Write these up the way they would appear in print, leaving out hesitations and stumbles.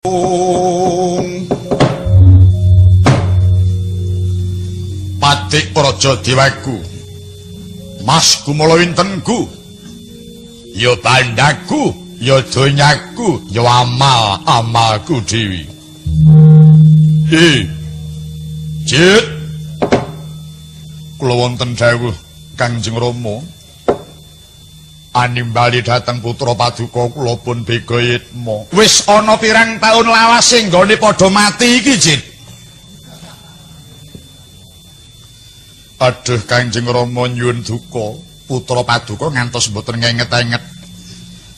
Patik Praja Dewaku, Mas Kumala wintenku, ya tandhaku, ya donyaku, ya amalku dewi. Jit, kula wonten dawuh Kangjeng Rama. Animbali dhateng putra paduka kula pun bega yitma. Wis ana pirang taun lawas sing nggone padha mati iki, Jit. Aduh Kangjeng Rama nyuwun duka, putra paduka ngantos mboten ngenget-enget.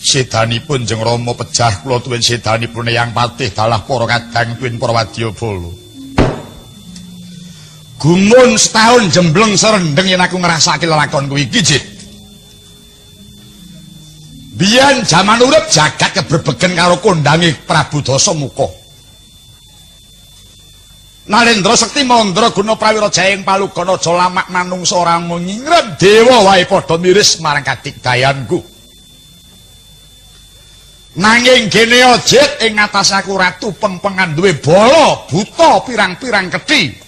Sedanipun Jeng Rama pejah kula tuwin sedanipun Eyang Patih dalah para kadang tuwin para wadyabala. Gumun setahun jembleng serendeng yen aku ngrasake lelakon kuwi iki, Jit. Biyen jaman urip jagat keberbegen karo kondange Prabu Dasamuka. Nalendra Sekti Mandra guna prawira jaeng palugana aja lamak manungsa ora ngingrem dewa wae padha miris marang kadigdayanku. Nanging gene Jit ing ngatas aku ratu pengpengan duwe bala buta pirang-pirang kethi.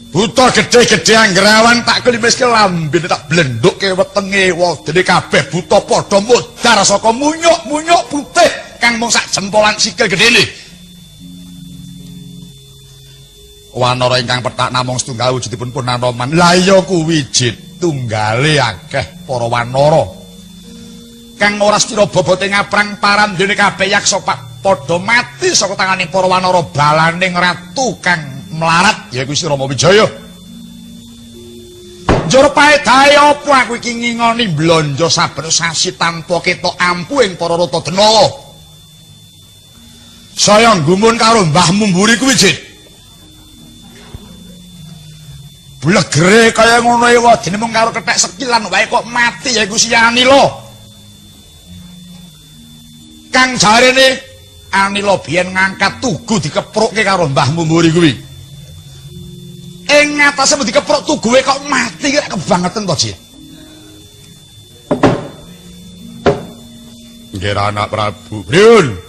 Buta gede-gede anggerawan tak kelimeske lambene tak blendukke wetenge wadene kabeh buta padha mudhar saka munyuk-munyuk putih kang mung sak jempolan sikil gedene. Wanara ingkang petak namung setunggal wujudipun Purnanoman. Lah iya kuwi Jit, tunggale akeh para wanara kang ora sira bobote ngaprang parandene kabeh yaksa padha mati saka tanganing para wanara balaning ratu kang melarat yaiku Sri Rama Wijaya. Njur paedahe apa aku iki ngingoni blanja saben sasi tanpa ketok ampu ing para rata denawa. Saya nggumun karo Mbah Mumburi kuwi, Jit. Blegere kaya ngono e wadine mung karo kethek sekilan wae kok mati yaiku si Anila. Kang jarene Anila biyen ngangkat tugu dikeprukke karo Mbah Mumburi kuwi. Ing ngatasé mung dikepruk tuguhe kok mati kok kebangetan to, Jit. Nggih anak Prabu. Priyun?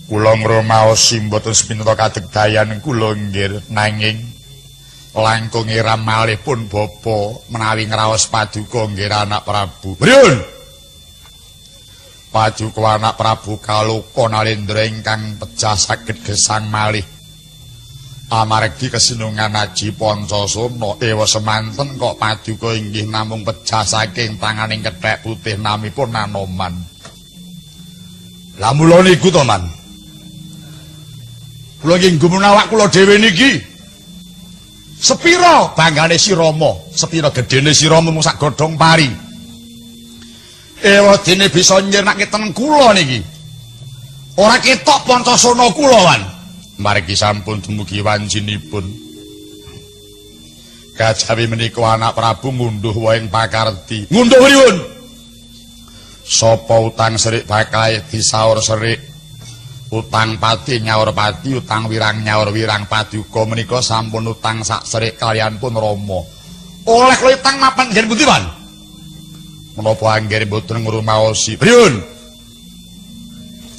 Kula ngrumaosi mboten sepinta kadegdayan kula nggih nanging langkung iram malih pun bapa menawi ngraos paduka nggih anak Prabu. Priyun? Paduka anak Prabu Kaloka Nalendra ingkang pejah saged gesang malih. Amargi kesinungan Aji Pancasona ewa semanten kok paduka inggih namung pejah saking tanganing kethek putih namipun Anoman. Lah mula niku to, Man. Kula nggih gumun awak kula dhewe niki. Sepira banggane si Rama, sepira gedene si Rama mung sak godhong pari. Ewa dene bisa nyirnake ten kula niki. Ora ketok Pancasona kula, Wan. Margi sampun dumugi wancinipun. Kajawi menika anak Prabu ngunduh waing pakarti. Ngunduh pripun? Sapa utang serik bakal disaur serik. Utang pati nyaur pati, utang wirang nyaur wirang paduka menika sampun utang sak serik kaliyan pun Rama. Oleh kula utang mapan nggih pundi, Pan? Menapa anggen mboten ngrumaosi? Priyun?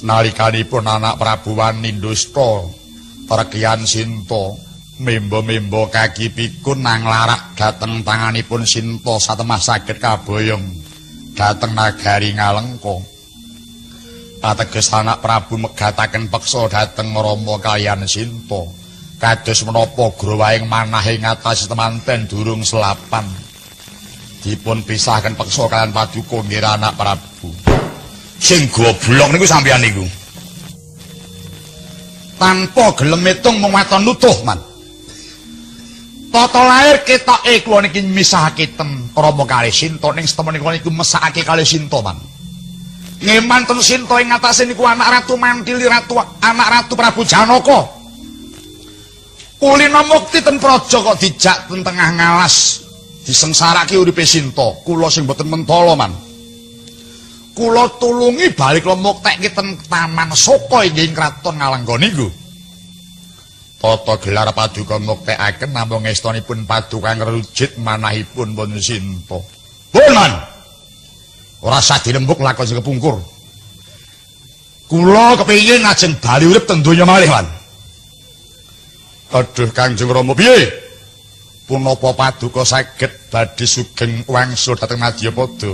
Nalikanipun anak Prabu Wanindusta Perkian Sinta membo-membo kaki pikun nang larak dateng tanganipun Sinta satemah saged kaboyong dateng nagari Ngalengka. Ateges anak Prabu megataken peksa dateng Rama kaliyan Sinta. Kados menapa growahing manah ing atas temanten durung selapan. Dipun pisahaken peksa kaliyan paduka nggih anak Prabu. Sing goblok niku sampeyan niku. Tanpa gelem metung mung waton nutuh, Man. Tata lair ketoke kula niki misahake ten Rama kalih Sinta ning setemene kula niku mesakake kalih Sinta, Man. Ngemanten Sinta ing ngatasé niku anak ratu Mantili, anak ratu Prabu Janaka. Kulina mukti ten praja kok dijak ten tengah ngalas disengsarake uripe Sinta. Kula sing boten mentala, Man. Kula tulungi balik lemuktekke ten Taman Soka inggih kraton Ngalengka niku. Tata gelar paduka muktekaken namung estunipun paduka ngrujit manahipun pun Sinta. Pun, Man. Ora sah dirembuk lakon sing kepungkur. Kula kepengin ajeng bali urip teng donya malih, Wan. Aduh Kanjeng Rama piye? Punapa paduka saged badhe sugeng wangsul dhateng Madyapada?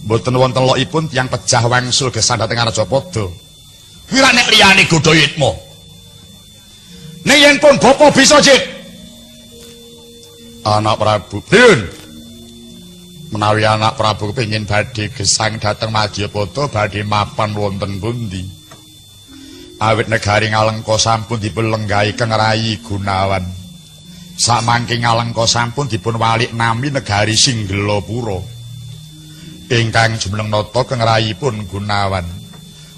Mboten wonten lokipun tiyang pejah wangsul gesang dhateng Arjapada. Kira nek liyane Godhayitma. Nek yen pun bapa bisa jit. Anak Prabu, Priyun. Menawi anak Prabu kepengin badhe gesang dhateng Madyapada badhe mapan wonten pundi? Awit negari Ngalengka sampun dipun lenggahi Kang Rayi Gunawan. Samangke Ngalengka sampun dipun walik nami negari Singgelapura. Ingkang jumeneng nata Kang Rayipun Gunawan.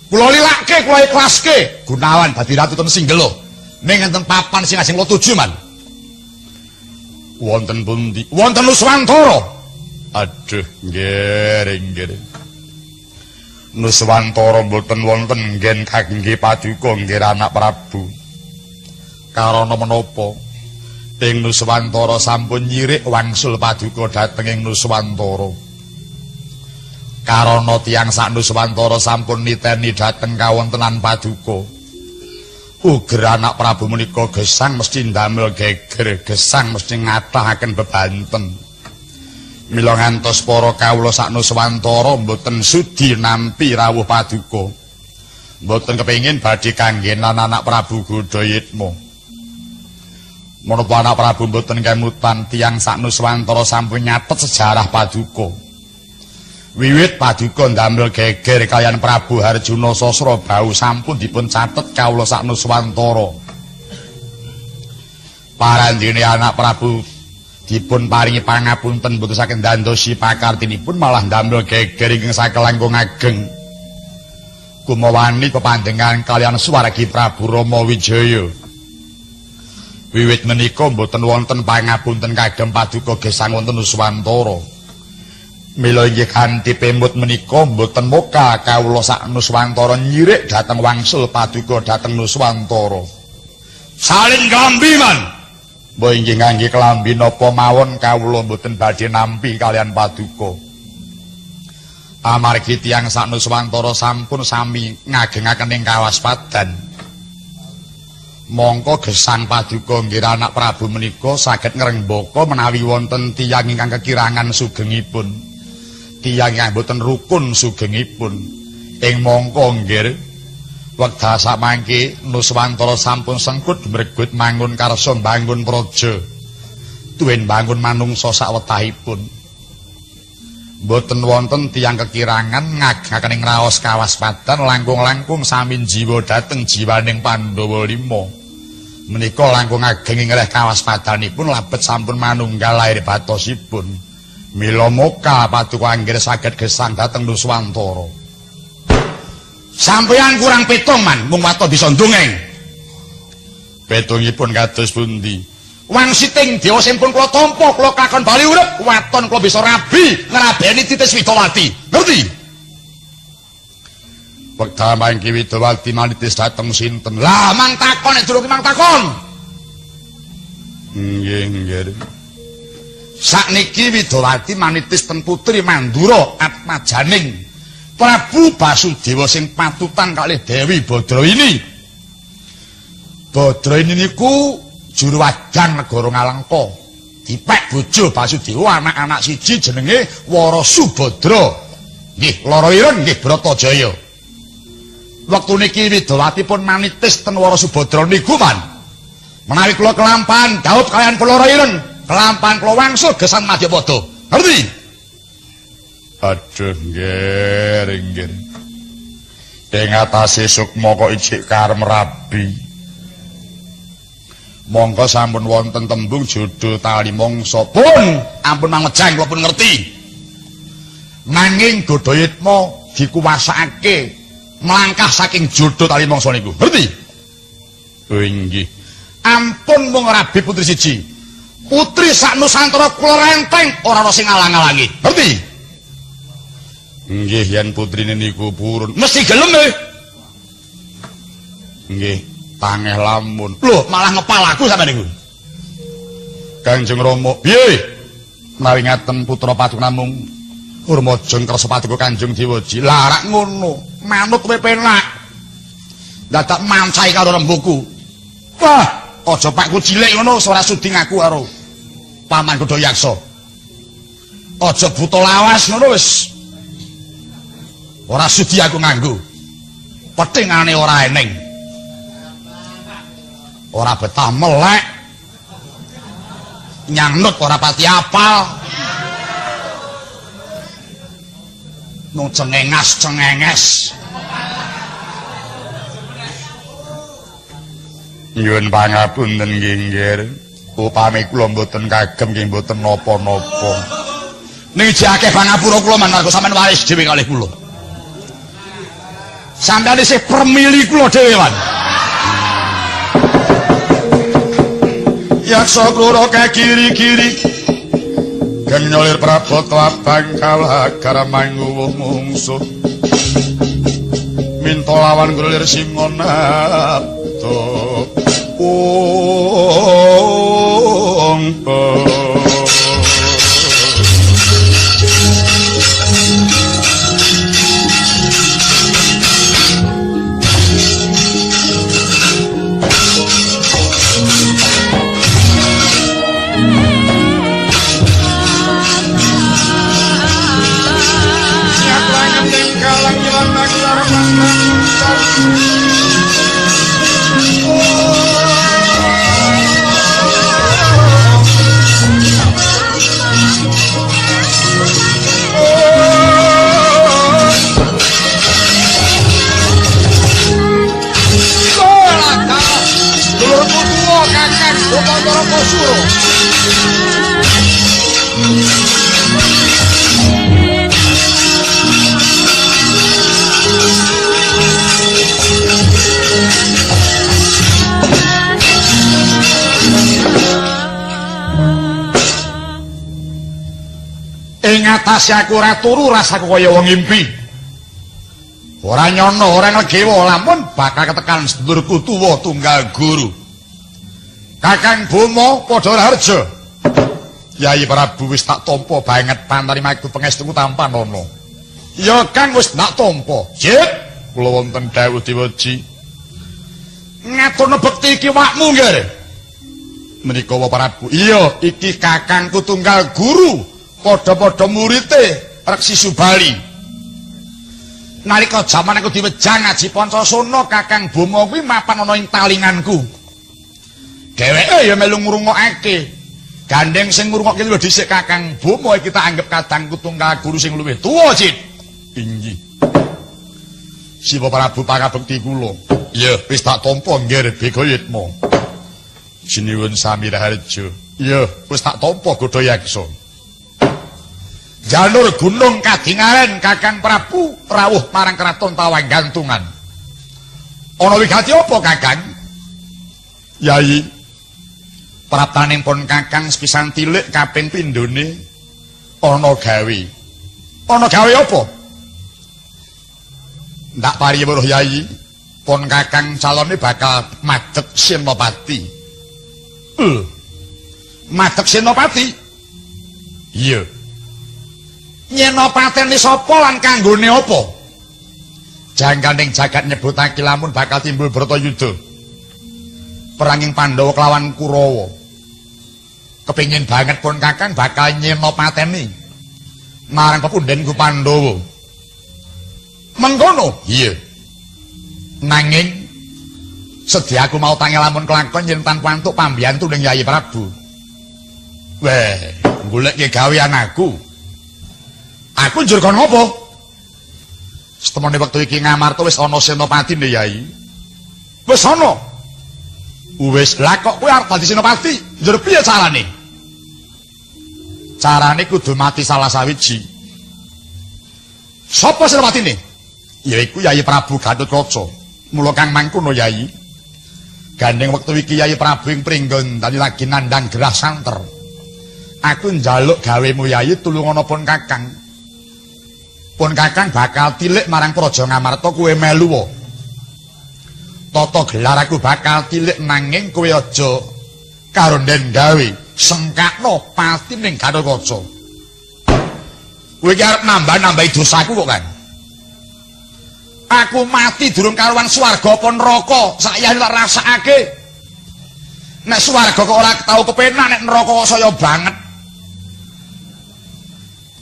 Kula lilake, kula ikhlaske Gunawan dadi ratu ten Singgela. Ning enten papan sing ajeng tuju man. Wonten pundi? Wonten Nuswantara. Aduh, nggih. Nuswantara mboten wonten nggen kangge paduka nggih anak Prabu. Karana menapa? Ing Nuswantara sampun nyirik wangsul paduka dhateng ing Nuswantara. Karana tiyang sak Nuswantara sampun niteni dhateng kawontenan paduka. Uger anak Prabu menika gesang mesti ndamel geger, gesang mesti ngatahaken bebanten. Mila ngantos para kawula sak Nuswantara mboten sudi nampi rawuh paduka. Mboten kepengin badhe kanggenan anak Prabu Godhayitma. Menapa anak Prabu mboten kemutan tiyang sak Nuswantara sampun nyatet sejarah paduka. Wiwit paduka ndamel geger kaliyan Prabu Harjuna Sasrabau sampun dipun catet kawula sak Nuswantara. Parandene anak Prabu dipun paringi pangapunten mboten saking ndandosi pakartinipun malah ndamel geger ingkang sakelangkung ageng. Kumawani pepandengan kaliyan swargi Prabu Rama Wijaya. Wiwit menika mboten wonten pangapunten kagem paduka gesang wonten Nuswantara. Mila inggih kanthi pemut menika mboten moka kawula sak Nuswantara nyirik dhateng wangsul paduka dhateng Nuswantara. Salin klambi man. Mbok inggih ngangge klambi napa mawon kawula mboten badhe nampi kalian paduka. Amargi tiyang sak Nuswantara sampun sami ngagengaken ing kawaspadan. Mongko gesang paduka nggih anak Prabu menika saged ngrembaka menawi wonten tiyang ingkang kekirangan sugengipun. Tiyang ingkang boten rukun sugengipun. Ing mongko nggih wekdal samangke Nuswantara sampun sengkut mregut mangun karsa bangun praja. Tuwin bangun manungsa sawetahipun. Mboten wonten tiyang kekirangan ngagengaken ing raos kawaspadan langkung-langkung sami jiwa dhateng jiwaning Pandhawa 5. Menika langkung ageng ing reh kawaspadanipun labet sampun manunggal lair batosipun. Mila moka paduka anggir saged gesang dhateng Nuswantara. Sampeyan kurang petong man, mung wato bisa ndongeng. Petungipun kados pundi? Wangsiting dewa simpun kula tampa, kula kakon bali urip, waton kula bisa rabi ngrabeni Titis Widawati. Ngerti? Wekdal mangke Widawati manitis dhateng sinten? Lah mang takon nek durung mang takon. Nggih. Sakniki Widawati manitis ten putri Mandura Atmajaning Prabu Basudewa sing patutan kalih Dewi Badraini. Badraini niku juru wadang negara Ngalengka. Dipek bojo Basudewa anak-anak siji jenenge Wara Subadra. Nggih, lara ireng nggih Bratajaya. Wektu niki Widawati pun manitis ten Wara Subadra niku man. Menawi kula kelampahan daup kalian kula lara ireng, kelampahan kula wangsul gesang Madyapada. Ngerti? Aduh, nggih. Ing atase sukma kok ijik karem rabi. Monggo sampun wonten tembung jodho tali mangsa. Pun ampun mangejang kula pun ngerti. Nanging Godhayitma dikuwasakake mlangkah saking jodho tali mangsa niku. Ngerti? Oh inggih. Ampun mung rabi putri siji. Putri sak Nusantara kula renteng ora ana sing ngalang-alangi. Ngerti? Nggih yen putrine niku purun mesti gelem e. Nggih, tangeh lamun. Lho, malah ngepal aku sampeyan niku. Kanjeng Rama, piye? Menawi ngaten putra paduka namung Urmajeng kersa patiku Kanjeng Dewaji. Lah rak ngono, manut kowe penak. Dadak mancai karo rembuku. Wah, aja pakku cilik ngono ora sudi ngaku karo Paman Godayaksa. Aja buta lawas ngono wis. Ora sudi aku nganggo. Petingane ora eneng. Ora betah melek. Nyanut ora pati apal. Nung cengenges. Nyuwun pangapunten nggih. Upami kula mboten kagem nggih mboten napa-napa. Ning jake pangapura kula manarga sampean waris dhewe kalih kula. Sampeyan isih permili kula dhewe wan. Yaksa kula kagiri-giri. Genyolir Praboto abang kalagar mangguwuh mungsuh. Minta lawan gulir singonapto. Ing atase aku ora turu rasaku kaya wong ngimpi. Ora nyono, ora negewa, lamun bakal ketekan sedulurku tuwa tunggal guru. Kakang Bomo padha harja. Yai Prabu wis tak tampa banget pantarimaku pangestuku tanpa nono. Ya Kang wis tak tampa. Jit, kula wonten dawuh Dewaji. Ngaturna bekti iki wakmu nggih. Menika Prabu. Iya, iki kakangku tunggal guru. Padha-padha murite Reksi Subali. Nalika jaman aku diwejang ngaji Pancasona Kakang Bomo kuwi mapan ana ing talinganku. Dheweke ya melu ngrungokake. Gandeng sing ngrungokke lho dhisik Kakang Bomo iki tak anggap kadangku tunggal guru sing luwih tuwa, Cit. Inggih. Siwa Prabu pakabekti kula. Ya, wis tak tampa nggih Begayitma. Sinuwun sami raharja. Ya, wis tak tampa Godayaksa. Jalur Gunung Kadingaren Kakang Prabu rawuh marang Kraton Tawanggantungan. Ana wigati apa Kakang? Yai, praptanipun Kakang sepisan tilik kaping pindhone ana gawe. Ana gawe apa? Ndak pariweruh Yai, pon Kakang calone bakal madhep Senopati. Madhep Senopati? Iya. Nyenopateni sapa lan kanggone apa? Jangkaning jagat nyebutake lamun bakal timbul Bratayuda. Peranging Pandhawa kelawan Kurawa. Kepingin banget pun Kakang bakal nyenopateni marang pepundhenku Pandhawa. Mengkono? Iya. Nanging sediaku mau tangi lamun kelakon yen tanpa antuk pambiyantu ning Yai Prabu. Weh, golek gawean aku. Aku njur kon ngopo? Setemene wektu iki ngamarta wis ana Senopati ne Yai. Wis ana. Wis lah kok kowe arep dadi Senopati? Njur piye carane? Carane kudu mati salah sawiji. Sapa Senopatine? Yaiku Yai Prabu Gatotkaca. Mula kang mangkono Yai. Gandeng wektu iki Yai Prabu ing Pringgon tadi lagi nandhang gerah santer. Aku njaluk gawemu Yai tulungono pun Kakang. Pun Kakang bakal tilik marang Praja Ngamarta kowe melu wae. Tata gelar aku bakal tilik nanging kowe aja karo nden gawe sengkakno pati ning Gatotkaca. Kowe iki arep nambah-nambahi dosaku kok, Kang. Aku mati durung karuan swarga apa neraka, sakyane tak rasakake. Nek swarga kok ora tau kepenak, nek neraka kok saya banget.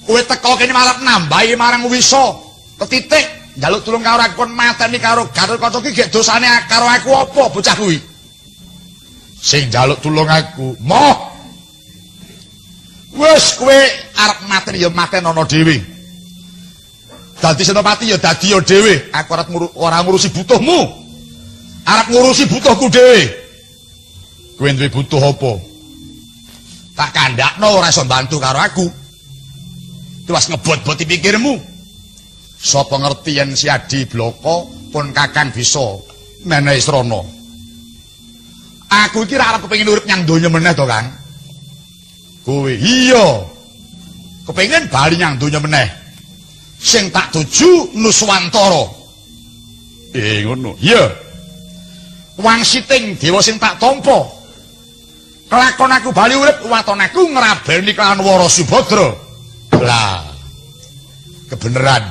Kowe teko kene malah nambahi marang Wisa. Ketitik njaluk tulung karo aku kon mateni karo Gatotkaca iki gek dosane karo aku apa bocah kuwi? Sing njaluk tulung aku, moh. Wes kowe arep mateni ya matenono dhewe. Dadi Senopati ya dadi ya dhewe. Aku ora ngurusi butuhmu. Arep ngurusi butuhku dhewe. Kowe duwe butuh apa? Tak kandhakno ora iso bantu karo aku. Tuwas ngebot-boti pikirmu. Sapa ngerti yen si Adi Bloko pun Kakang bisa menehi srana. Aku iki ora arep kepengin urip nyang donya meneh to, Kang. Kowe iya. Kepengin bali nyang donya meneh. Sing tak tuju Nuswantara. Ngono. Iya. Wangsiting dewa sing tak tampa. Kelakon aku bali urip waton aku ngrabeni kelawan Wara Subadra. Lah. Kebeneran.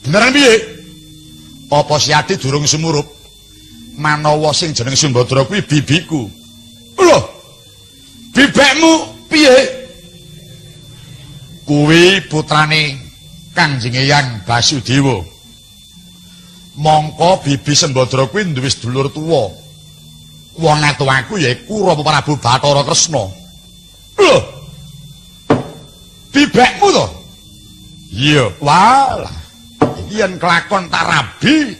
Beneran piye? Apa si Adi durung sumurup? Manawa sing jeneng Sumbadra kuwi bibiku. Lho. Bibekmu piye? Kuwi putrane Kangjeng Eyang Basudewa. Mongko bibi Sembadra kuwi duwe sedulur tuwa. Wong atuwaku yaiku Rama Prabu Bathara Kresna. Lho. Bibekmu to? Iya, walah. Yen kelakon tak rabi,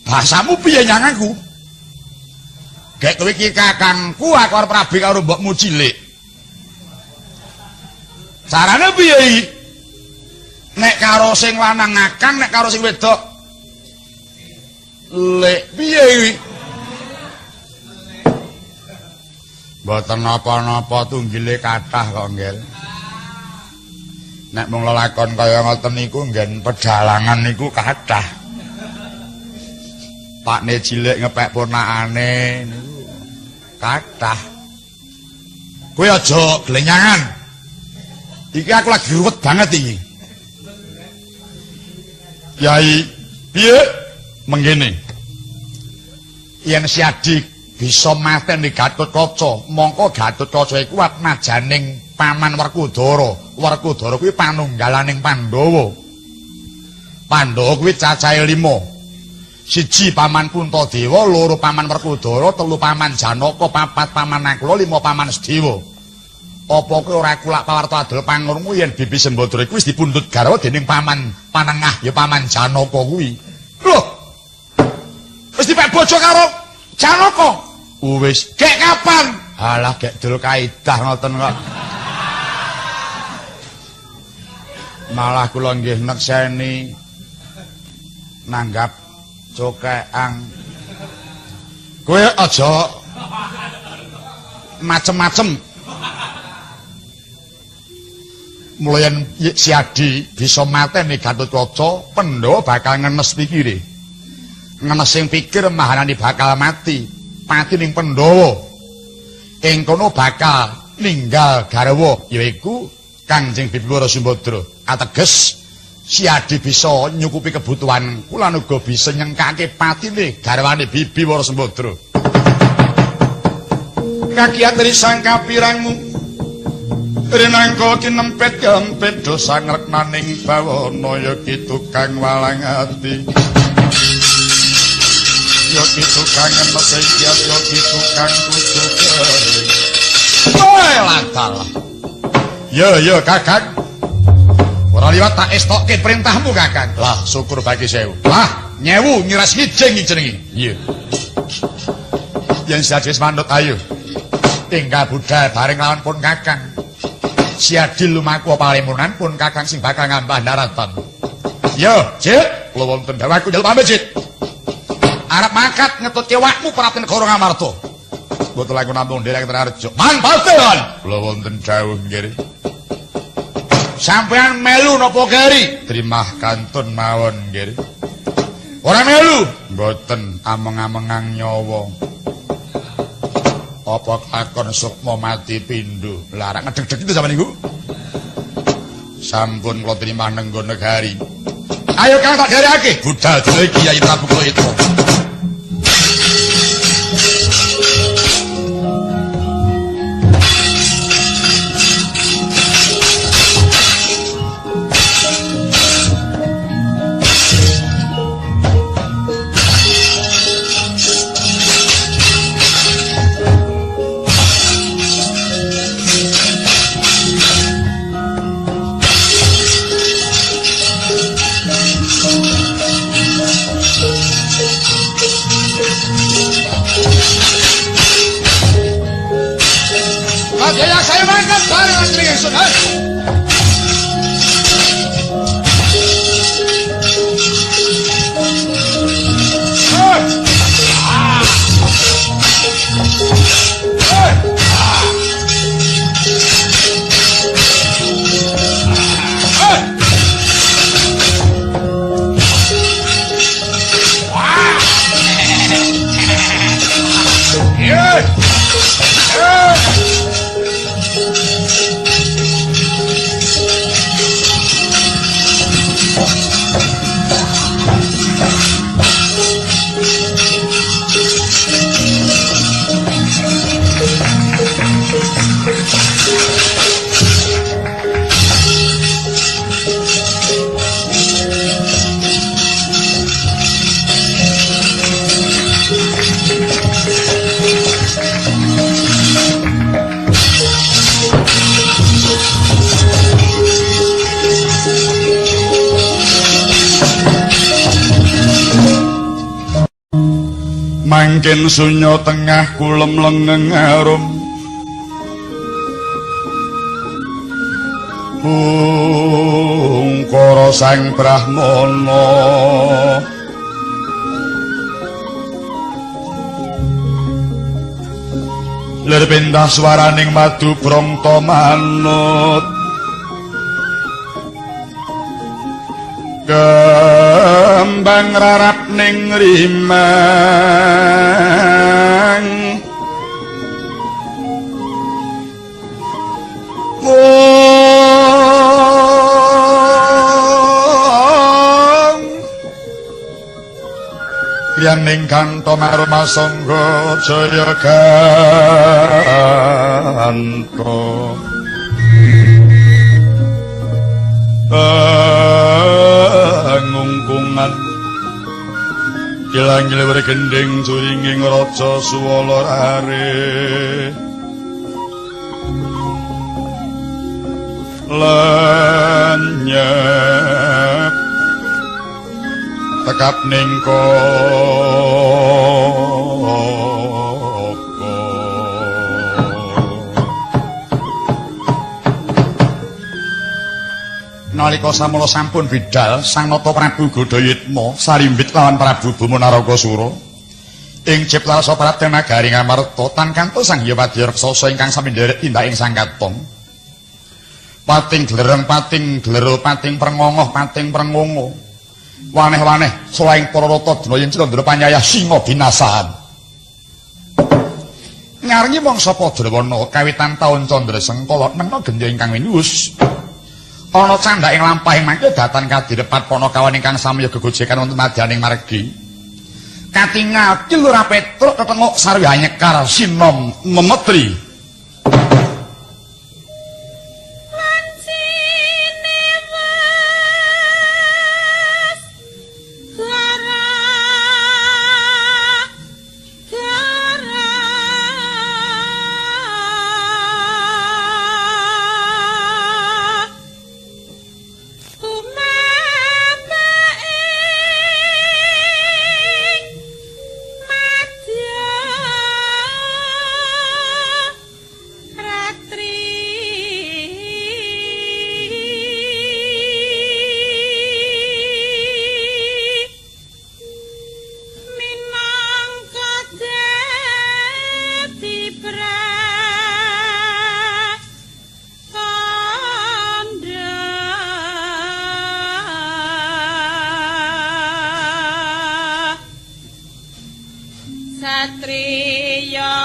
bahasamu piye nyang aku? Gek kowe iki kakangku, aku arep rabi karo mbokmu cilik. Carane piye iki? Nek karo sing lanang ngakang, nek karo sing wedok lek piye iki? Mboten napa-napa tunggile kathah kok, Nggel. Nek mung lelakon kaya ngoten niku nggen pedalangan niku kathah. Pakne cilik ngepek ponakane niku kathah. Kowe aja glenyangan. Iki aku lagi ruwet banget iki. Yai, piye? Mengkene. Yen si Adi bisa mateni Gatotkaca, mongko Gatotkaca iku kuat majaning Paman Werkudara. Werkudara kuwi panunggalaning Pandhawa. Pandhawa kuwi cacahe 5. 1 Paman Puntadewa, 2 Paman Werkudara, 3 Paman Janaka, 4 Paman Nakula, 5 Paman Sedewa. Apa kowe ora kulak pawarta adol pangurmu yen Bibi Sembadra iku wis dipundhut garwa dening Paman Panengah ya Paman Janaka kuwi. Lho. Wis dipek bojo karo Janaka. Wis gek kapan? Halah gek dul kaidah ngoten kok. Malah kula nggih nekseni nanggap cokeang. Kowe aja macem-macem. Mulyan si Adi bisa mateni Gatotkaca, Pandhawa bakal ngenes pikire. Ngenes sing pikir Mahanani bakal mati. Mati ning Pandhawa. Ing kono bakal ninggal garwa yaiku Kangjeng Bibi Wara Sumbadra. Ateges si Adi bisa nyukupi kebutuhan kula uga bisa nyengkake patine garwane Bibi Wara Sumbadra. Kakiat dari sangka pirangmu rinangka kinempet kempet dosa ngreknaning bawana ya ki tukang walang ati. Ya ki tukang mesih ya ki tukang kudu kering. Woe lantal. Ya Kakang. Ora liwat tak estokke perintahmu Kakang. Lah syukur bagi sewu. Lah nyewu nyiras ngijing jenenge. Iya. Yen sadhes manut ayo. Tinggal budal bareng lawan pun Kakang. Si Adi lumaku palemunan pun Kakang sing bakal ngambah daratan. Yo, Cik, kula wonten dawaku njaluk pamit, Cik. Arep mangkat ngetut kewakmu Prabu Negara Ngamarta. Mboten laku namung nderek Trarjo. Manfaatan. Kula wonten dawuh nggih. Sampeyan melu napa keri? Terima kantun mawon nggih. Ora melu? Mboten ameng-amengang nyawa. Apa kakon sukma mati pindho? Larang ngedeg-deg itu sampeyan niku. Sampun kula trimah nenggo negari. Ayo Kang tak dherekake budal dina iki Kyai Prabu Kreta. Ya saya mangkat bareng Antri Ingsun. Mangkin sunyo tengah kulem lengeng arum Bungkara sang Brahmana lir pindah swaraning madu brangta manut kembang rarap ning rimang Yaning kanto maruma sangga jaya kanto ngungkungan kilang-kilir gending juringing raja suwala rare lenyap tekap ning nalika samula sampun bidal Sang Nata Prabu Godayitma sarimbit lawan Prabu Bumunaragasuura ing ciptarsa Praden Nagari Ngamarta tan kantos Sang Hyang Wadyaraksasa ingkang sami nderek tindak ing sang katon pating glereng pating glero pating prengongoh pating prengongo waneh-waneh selaing para rata dina yen Candra panyayah singa binasahan ngarengi mangsa Padrawana kawitan taun Candra Sengkala nena gendya ingkang winus ana candhak ing lampahing mangke datan kadirepat Panakawan ingkang samiya gegojekan wonten madyaning margi katingal Kilura Petruk tetenguk sarwi hanyekar sinom memetri Satriya.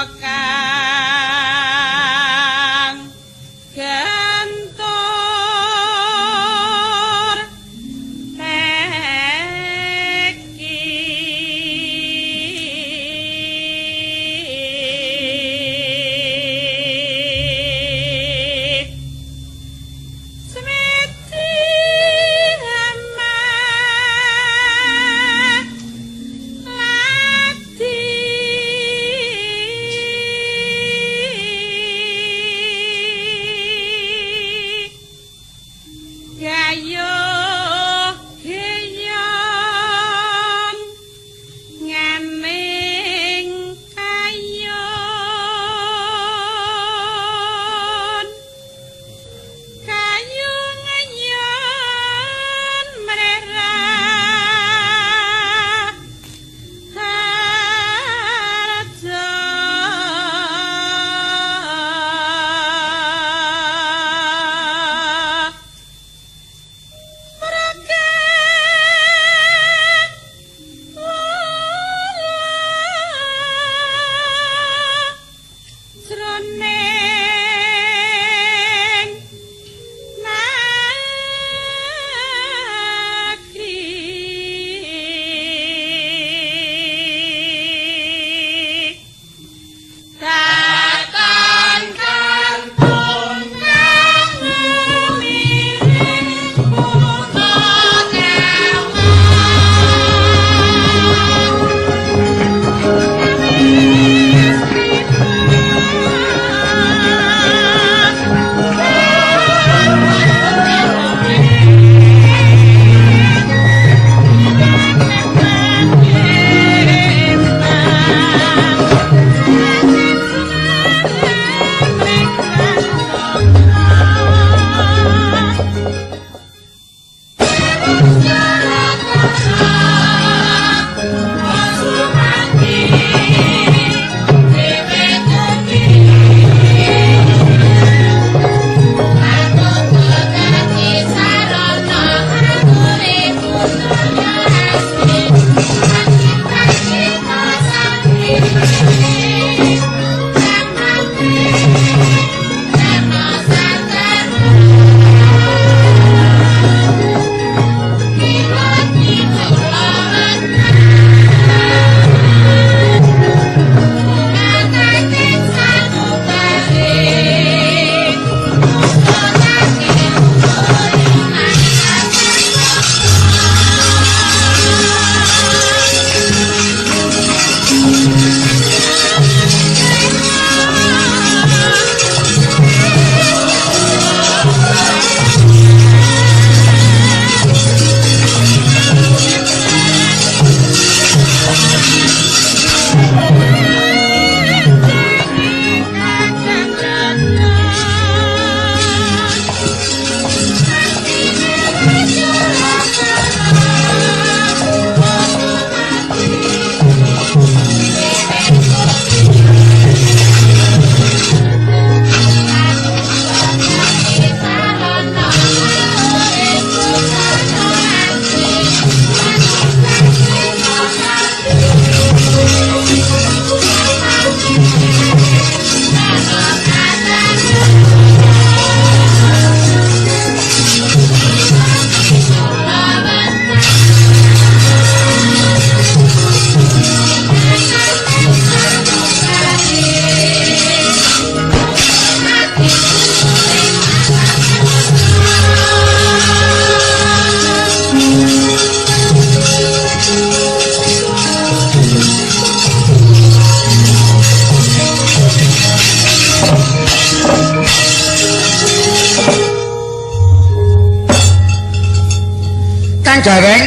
Gareng.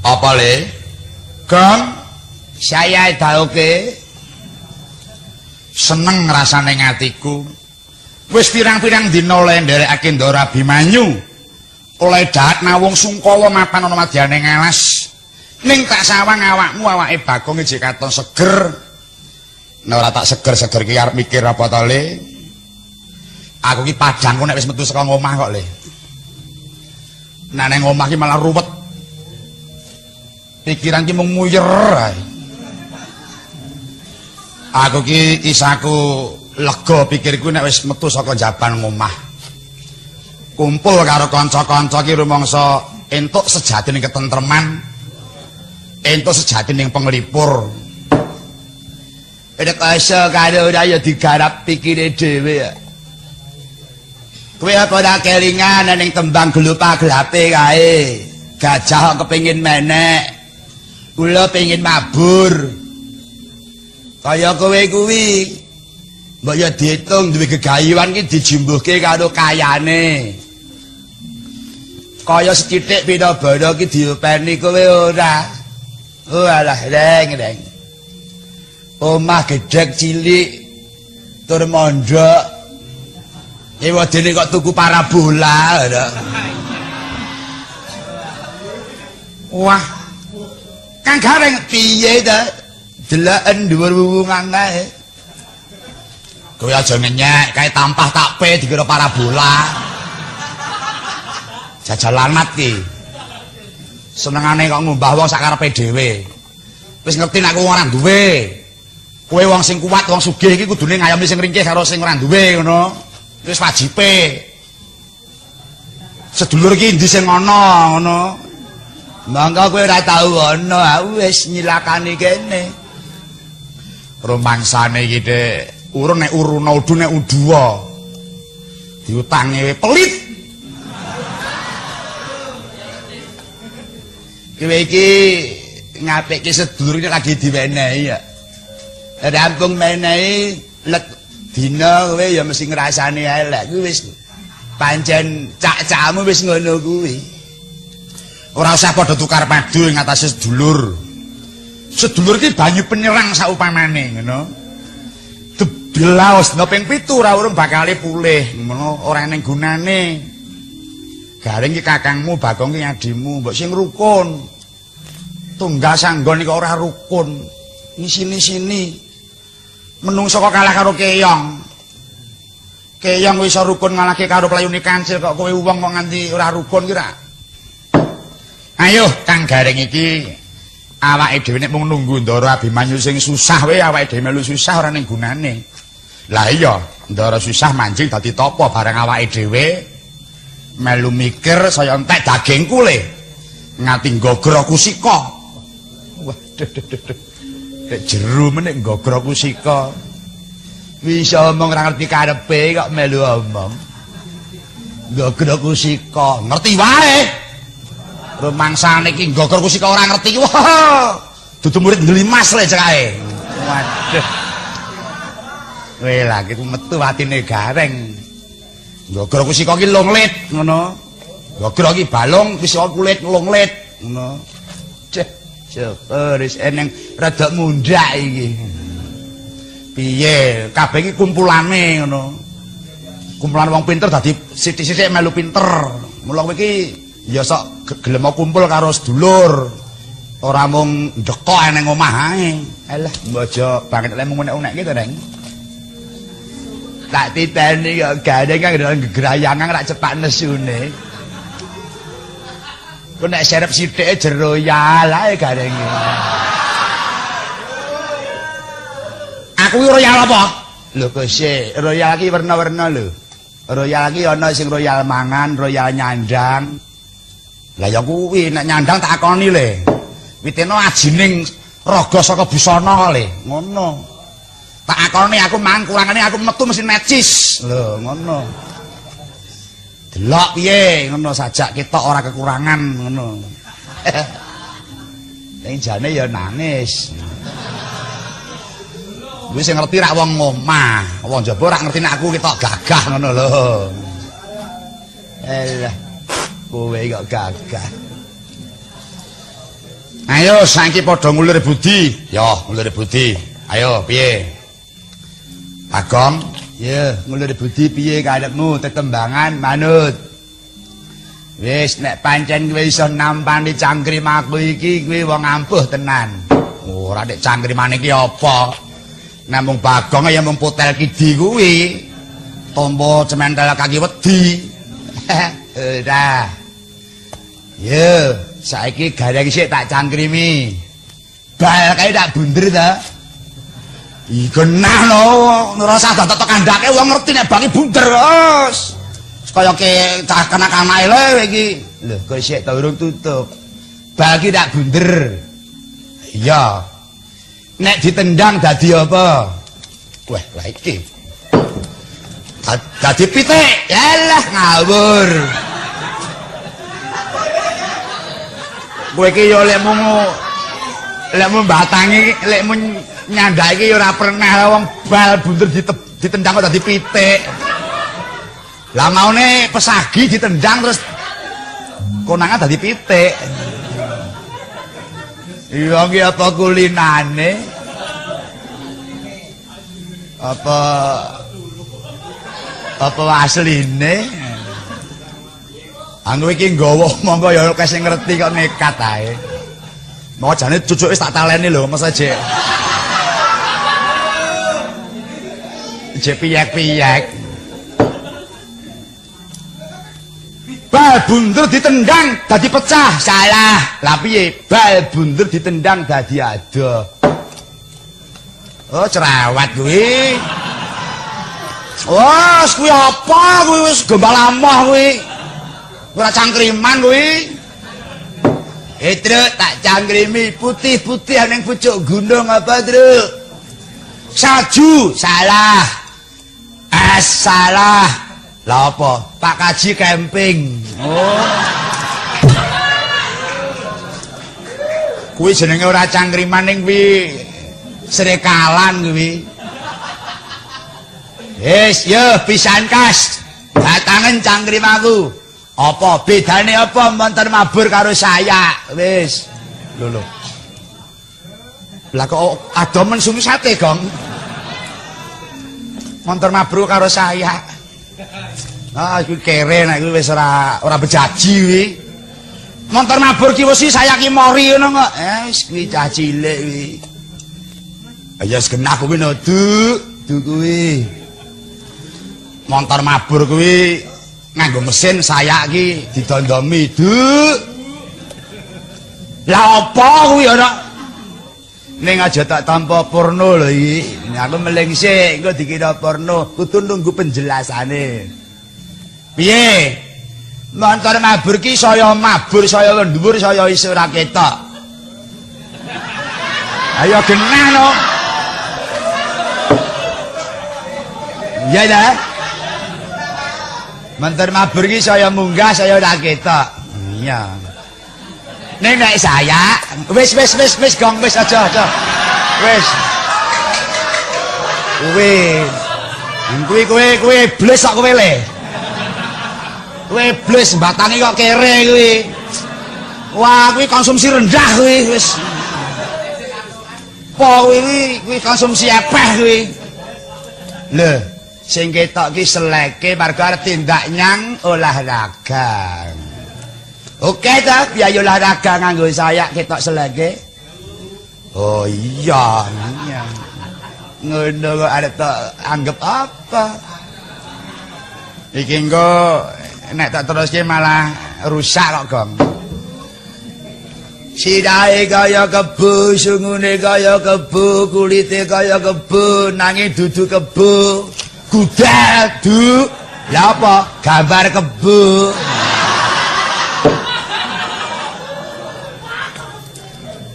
Apa le? Gong, Saya dauke seneng rasane ngatiku. Wis pirang-pirang dina oleh nderekake Ndara Abimanyu. Oleh dahat nawung Sungkawa mapan ana madyane ngalas. Ning tak sawang awakmu awake Bagong iki katon seger. Nek ora tak seger-seger ki arep mikir apa to le? Aku ki padangku nek wis metu saka omah kok le. Nek nang omah ki malah ruwet. Pikiran ki mung muyer ae. Aku ki isaku lega pikirku nek wis metu saka jaban omah. Kumpul karo kanca-kanca ki rumangsa entuk sejatining ketentreman. Entuk sejatining penglipur. nek kaya karo ora ya digarap pikire dhewe ya. Kowe apa ora kelingan ning tembang gelupa-gelape kae. Gajah kepengin menek. Kula pengin mabur. Kaya kowe kuwi mbok ya diitung duwe gegayuhan ki dijumbuhke karo kayane. Kaya sethithik pira-pira ki diopeni kowe ora. Oh alah reng. Omah gedhek cilik tur mondok. Ewadene kok tuku parabola ora. Wah. Kang Gareng piye ta? Delaken dhuwur wuwungan kae. Kowe aja ngenyek, kae tampah takpe dikira parabola. Jajal lanat ki. Senengane kok ngumbah wong sak karepe dhewe. Wis ngerti nek kowe ora duwe. Kowe wong sing kuat, wong sugih iki kudune ngayomi sing ringkih karo sing ora duwe ngono. Wis wajibe. Sedulur ki endi sing ana ngono. Mangga kowe ora tau ana, wis nyilakani kene. Rumangsane iki Dik, urun nek uruna udu nek uduwa. Diutange pelit. Kowe iki ngapikke sedulur iki lagi diwenehi ya. Rampung menehi let dina kowe ya mesti ngrasani elek. Kuwi wis pancen cak-cakmu wis ngono kuwi. Ora usah padha tukar padu ing atase sedulur. Sedulur ki banyu penyerang saupamane ngono. Debelaos dina ping 7 ora urung bakale pulih ngono, ora eneng gunane. Gareng ki kakangmu, Bagong ki adimu, mbok sing rukun. Tunggal sanggon iki ora rukun. Sini-sini. Menungso kok kalah karo Keyong. Keyong wis rukun ngalahke karo playune Kancil kok kowe wong kok nganti ora rukun ki ra. Ayo Kang Gareng iki awake dhewe nek mung nunggu Ndara Abimanyu sing susah wae awake dhewe melu susah ora ning gunane. Lah iya, Ndara susah manjing dadi tapa bareng awake dhewe melu mikir saya entek dagingku le. Ngati nggogro kusika. Waduh. Nek jero meneh nggogro kusika. Wis omong ora ngerti karepe kok melu omong. Nggogro kusika, Ngerti wae. Rumangsane iki nggogro kusika ora ngerti. Wah. Dudu murid ndelimas le cekae. waduh. Kowe lagi metu atine Gareng. Nggogro kusika ki lunglit ngono. Nggogro ki balung wis kulit lunglit ngono. Wis eneng rada mundhak iki. Piye? Kabeh iki kumpulane ngono. Kumpulan wong pinter dadi sithik-sithik melu pinter. Mula kowe iki ya sok gelem kumpul karo sedulur. Ora mung ndekok eneng omah ae. Alah, Mbojo banget lek mung unek-unek ki to, Reng. tak titeni kok Gareng kang gegrayangan rak cepak nesune. Ku nek serep sithike jeroyal ae Gareng. Aku ki royal apa? Lho kok sik, royal iki werna-werna lho. Royal iki ana sing royal mangan, royal nyandang. Lah ya kuwi nek nyandang tak akoni le. Witeno ajining raga saka busana le. Ngono. Tak akoni aku mangan kurangane aku metu mesti necis. Lho ngono. Delok piye ngono sajak ketok ora kekurangan ngono. Ning jane ya nangis. Wis ngerti rak wong omah, wong njaba rak ngerti nek aku ketok gagah ngono lho. Elah, kowe kok gagah. Ayo saiki padha ngulur budi. Ya, ngulur budi. Ayo, piye? Bagong, ya ngulur budi piye karepmu tetembangan manut. Wis nek pancen kowe iso nampani cangkrim aku iki kowe wong ampuh tenan. ora nek cangkrimane iki apa? Namung Bagong ya mung potel kidi kuwi. Tombo cementel kaki wedi. Ora. Yo, saiki gareng sik tak cangkrimi. Bal kae tak bunder ta. Genah lho, ora usah dadak kandhake wong ngerti nek bangi bunder wis. Kaya ke cah kanak-kanake lho iki. Lho, kok sik ta urung tutup. Bal ki tak bunder. Iya. Nek ditendang dadi apa? Wah, lah iki. Dadi pitik. Yalah ngawur. Kowe iki ya lekmu batangi, lekmu nyandake iki ya ora pernah wong bal bunder ditendang kok dadi pitik. Lah maune pesagi ditendang terus konangan dadi pitik. Iya ki apa kulinane? Apa asline? Anggo iki nggawa monggo ya kok sing ngerti kok nekat ae. Mau jane cucuke wis tak taleni lho, mesti jek. Jek piyek-piyek. Bal bunder ditendang dadi pecah. Salah. Lah piye? Bal bunder ditendang dadi adoh. Oh, cerewet kuwi. Wes kuwi apa kuwi wis gombal amoh kuwi. Ora cangkriman kuwi. Truk tak cangkrimi putih-putih ning pucuk gunung apa, Truk? Salju. Salah. Salah. Lah apa? Pak Kaji camping. Oh. Kuwi jenenge ora cangkriman ning kuwi srekalan kuwi. Wis, yo pisan kas. Datangen cangkrim aku. Apa bedane apa montor mabur karo saya? Wis. Lho. Lah kok adomen sumi sate, Gong? Montor mabur karo saya. Ah, iki kere nek kuwi wis ora bejaji kuwi. Montor mabur ki wis saya ki mori ngono kok. Wis kuwi cah cilik kuwi. Ya wis genah kuwi no, Du kuwi. Montor mabur kuwi nganggo mesin saya ki didondomi, Duk. Lah apa kuwi ana? Ning aja tak tampa porno lho iki. Aku meling sik, engko dikira porno, kudu nunggu penjelasane. Piye? Montor mabur ki saya mabur, saya dhuwur, saya iso ora ketok. Ayo genah no. Iya dah. Montor mabur ki saya munggah, saya ora ketok. Iya. Ning nek saya, wis Gong, wis aja. Wis. Kuwi bles kok kowe le. Kowe bles batangi kok kere kuwi. Wah, kuwi konsumsi rendah kuwi wis. Po kuwi konsumsi epeh kuwi. Lho, sing ketok ki seleke marga tindak nyang olahraga. Oke ta, biaya olahraga nganggo saya ketok seleke. Oh iya. Ngono kok arep tak anggap apa? Iki engko nek tak teruske malah rusak kok, Gong. Sirahe kaya kebo, sungune kaya kebo, kulite kaya kebo, nanging dudu kebo. Gudel, Du. Lah apa? Gambar kebo.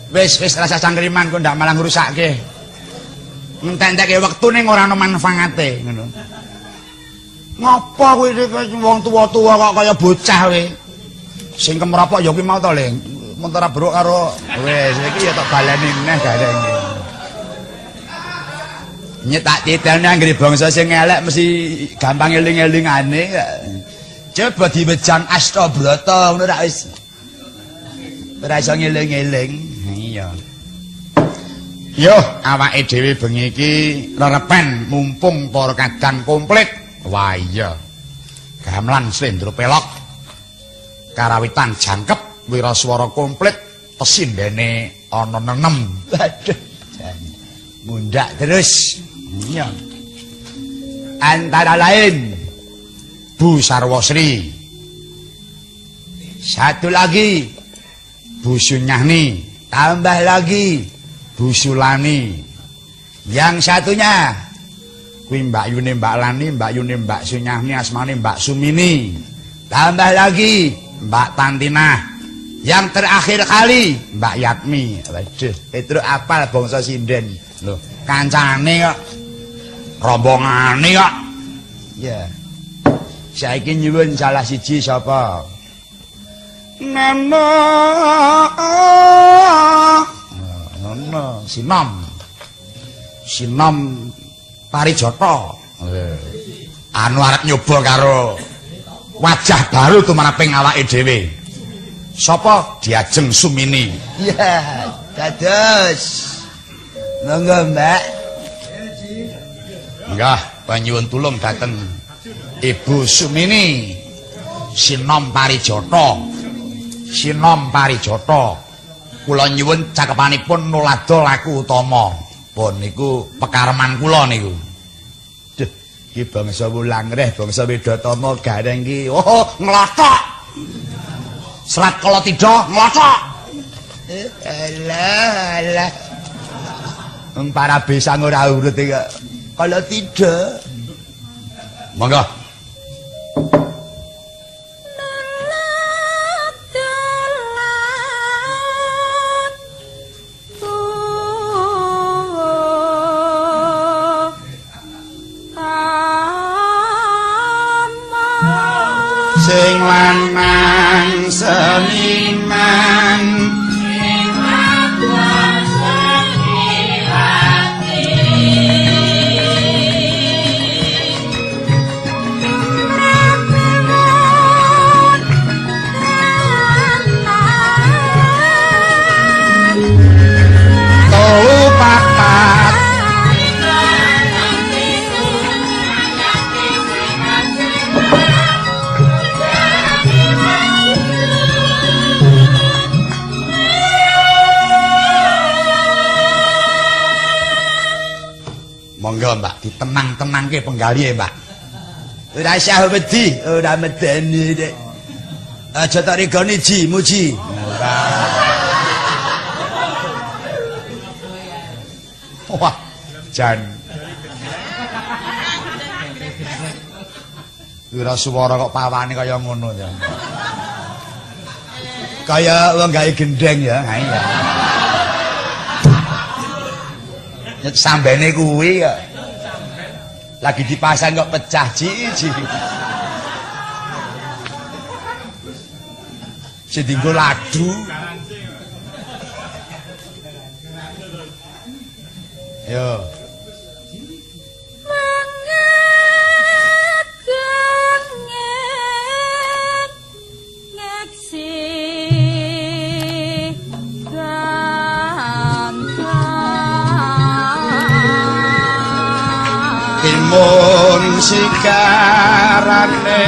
Wis rasa cangkriman kok ndak malah ngrusakke. Entek-entekke wektu ning ora ana manfaate ngono. Ngapa kowe wong tuwa-tuwa kok kaya bocah kowe? Sing kemropok ya kuwi mau to, Ling. Mentara bruk karo wis iki ya tak baleni meneh gareng. Nyetak titelne anggere bangsa sing elek mesti gampang eling-elingane. Coba diwejang Astabrata ngono ra wis. Ora iso ngeling-eling. Iya. Yo, awake dhewe bengi iki rerepen mumpung para kadang komplit. Wah iya. Gamelan Slendra Pelok. Karawitan jangkep wiraswara komplit pesindene ana 6. Waduh. Mundak terus. Iya. Antara lain Bu Sarwasri. Satu lagi Bu Sunyahni, tambah lagi Bu Sulani. yang satunya Kuwi Mbak Yune Mbak Lani, Mbak Yune Mbak Sunyahni, asmane Mbak Sumini. tambah lagi Mbak Tantina, yang terakhir kali Mbak Yatmi. waduh itu apal bangsa sinden Lho, kancane kok. Rombongane kok. ya saiki nyuwun salah siji sapa Nana. Nana, Sinom. Sinom Parijata. Anu arep nyoba karo wajah baru tumanaping awake dhewe. Sapa? Diajeng Sumini. ya dados monggo Mbak Enggah, panyuwun tulung dateng Ibu Sumini. Sinom Parijata. Sinom Parijata. Kula nyuwun cakepanipun nulada laku utama. Pun niku pekareman kula niku. duh iki bangsa wulangreh bangsa Wedatama gareng iki Nglothok. Serat kala tidha nglothok. alah wong para besang ora urut iki kalau tidak Monggo. Sing lanang seniman Monggo Mbak, ditenang-tenangke penggalihe Mbak. ora usah wedi ora medeni nek aja tak regoni ji muji Wah, jan. Wira swara kok pawane kaya ngono ya. kaya wong gawe gendeng ya iya Nyet sambene kuwi ya. lagi dipasang kok pecah ji Sedinggo ladu. Yo. Timun sikarane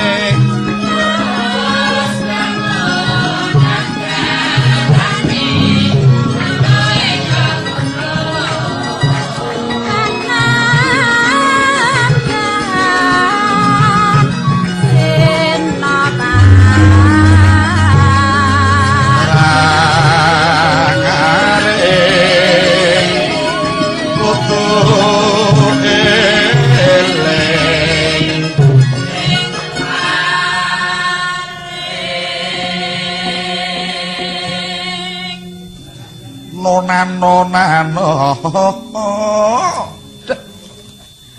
nona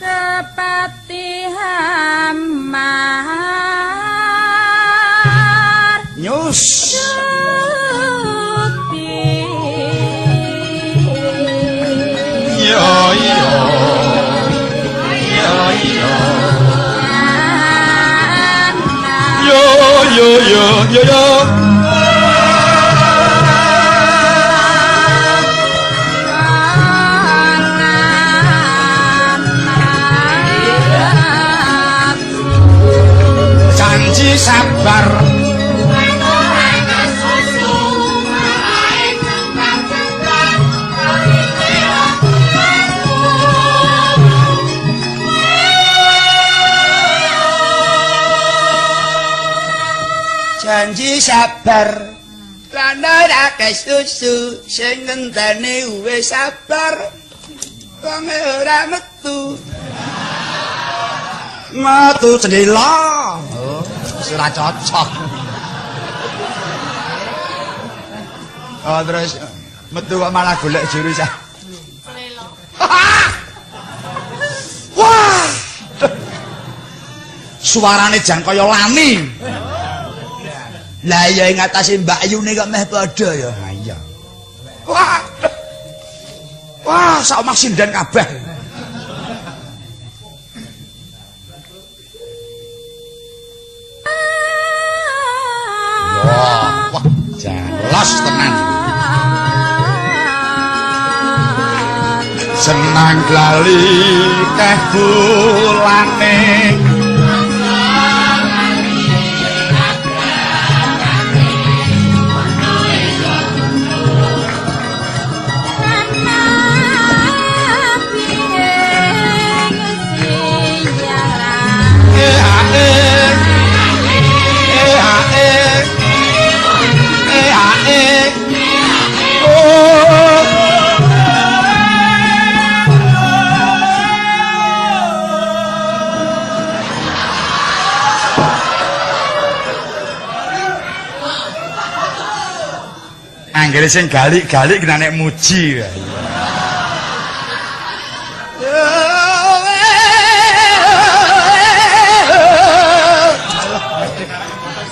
Kepati Hamar nyus Cuti yo yo yo yo yo yo yo yo yo janji sabar lan ora kesusu sing ngenteni wis sabar wong ora metu cendela ora cocok terus metu kok malah golek jurusan wah suarane jan kaya lani lah ya ing atase Mbak Yune kok meh padha ya. Ha iya. Wah, sak omah sinden kabeh. Wah, jelas tenan. Senang glali teh bulane anggere sing galik-galik kena nek muji.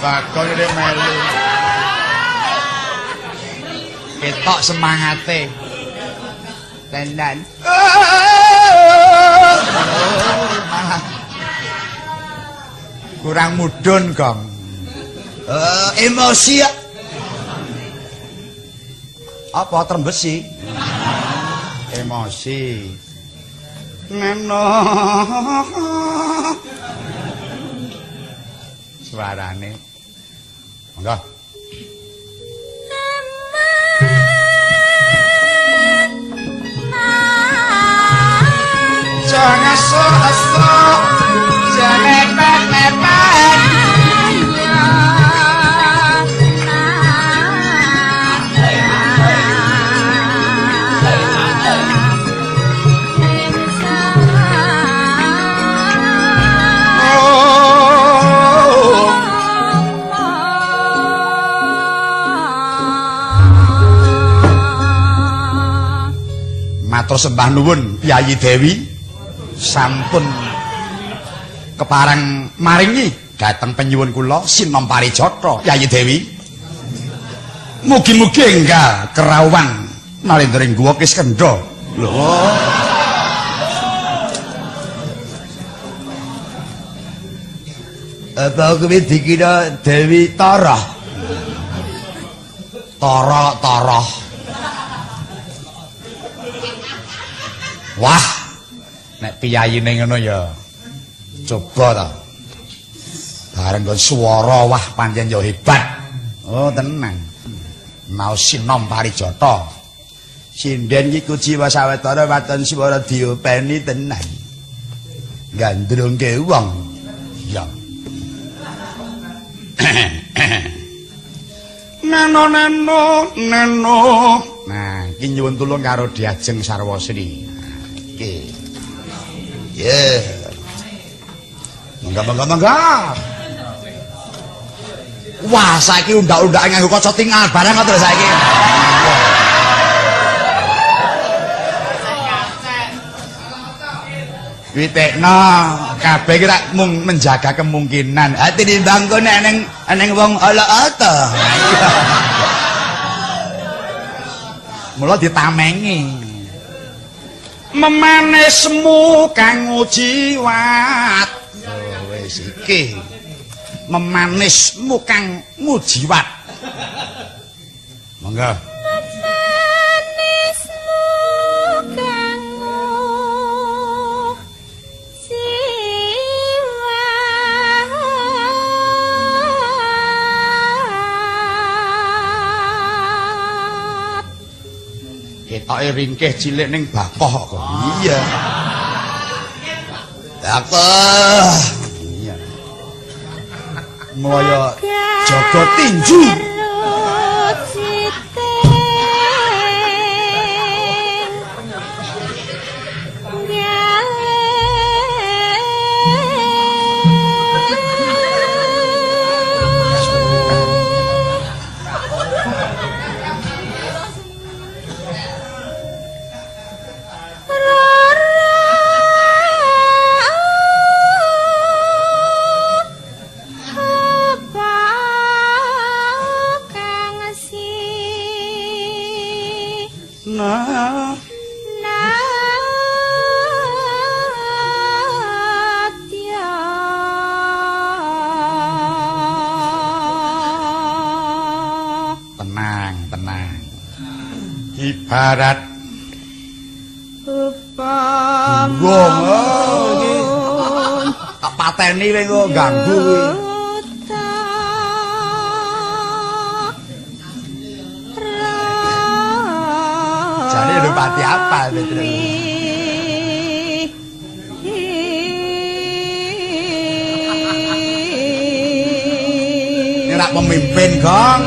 Bakon iki melu. Ketok semangate. Tenan. Kurang mudhun, Gong. Emosi ya. Apa trembesi? Emosi. Neno. Suarane. Monggo. Jangan sok-sok, jangan mepet-mepet. Matur sembah nuwun Yayi Dewi sampun kepareng maringi dhateng penyuwun kula Sinom Parijata Yayi Dewi. Mugi-mugi enggal kerawang nalendring guwa Kiskendha. Lho. Apa kuwi dikira Dewi Tara? Tara. Wah, nek piyayine ngono ya coba ta. Bareng nggon swara wah pancen ya hebat. Oh, tenang. Maos Sinom Parijata. Sinden iki kuci wasawetara waton swara diopeni tenan. Gandrungke wong. Ya. Neno. Nah, iki nyuwun tulung karo Diajeng Sarwasri. Yeah. Mangga. Wah, saiki undak-undak nganggo kaca tingal barang ngono saiki. Witekno kabeh iki tak mung menjaga kemungkinan. Ati timbang kok nek eneng wong ala-ata. Mula ditamengi. Memanismu kang ngujiwat. Oh, wis iki. Memanismu kang ngujiwat. Monggo. Memanismu kang ngujiwat. Ketoke ringkih cilik ning bakoh kok. Iya. Bakoh. Iya. mulya jaga tinju ibarat wong tak pateni kowe ganggu kuwi jane lho pati apa Petro ora pemimpin Gong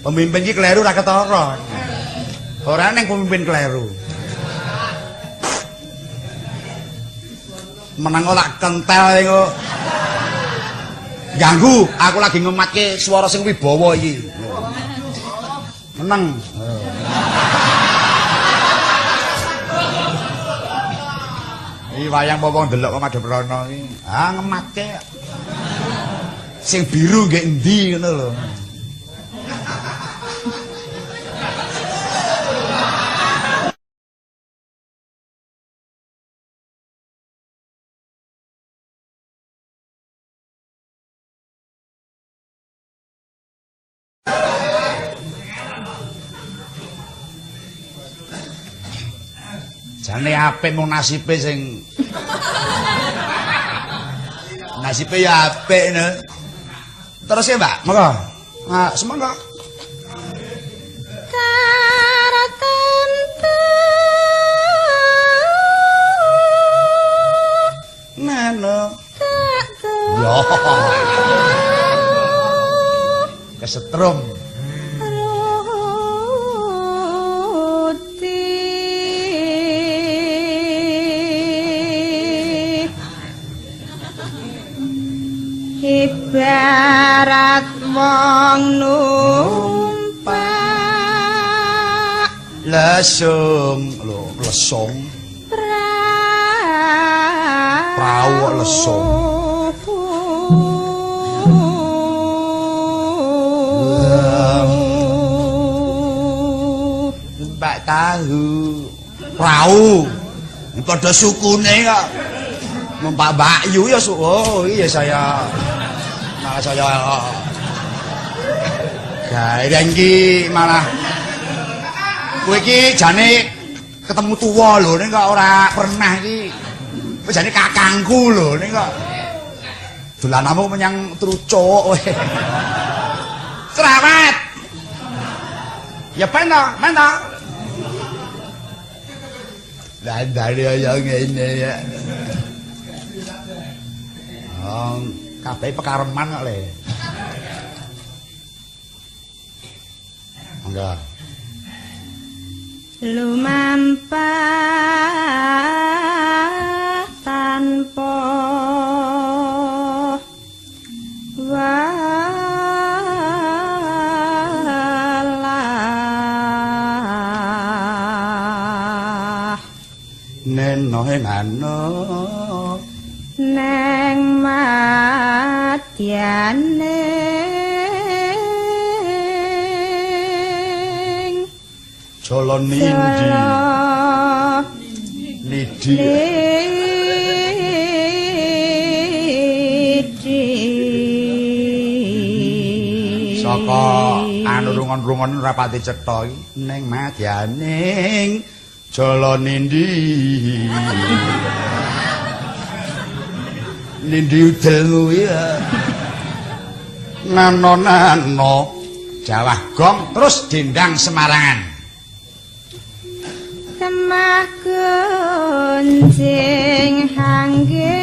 pemimpin iki kleru ra ketara. Ora ning pemimpin kleru. Menang ora kentel kok. Ganggu, aku lagi ngematke swara sing wibawa iki. Menang. Iki wayang wong delok kok madhep rono iki. Ah ngematke. Sing biru nggih endi ngono lho. Jane apik mung nasibe sing nasibe ya apik ne. Terus ya, Mbak. Monggo. Nah, semangga. Nano. Yo. Kesetrum. Ibarat wong numpak lesung lho lesung prau lesung Mbak tahu prau padha sukune kok Mbak Bayu ya oh iya saya malah saya gaireng iki malah kowe iki jane ketemu tuwa lho ning kok ora pernah iki wis jane kakangku lho ning kok dolananmu menyang trucuk kowe cerewet ya pena mana dandane ya ngene ya kabeh pekareman kok le. Enggak. Lumampah tanpa walah neno neng madyane jala nindi lidi saka anu rungon-rungon rapati cetha iki ning madyaning jala nindi nindi udelmu ya nano Jawah Gong terus dendang Semarangan kemah gunjing hangge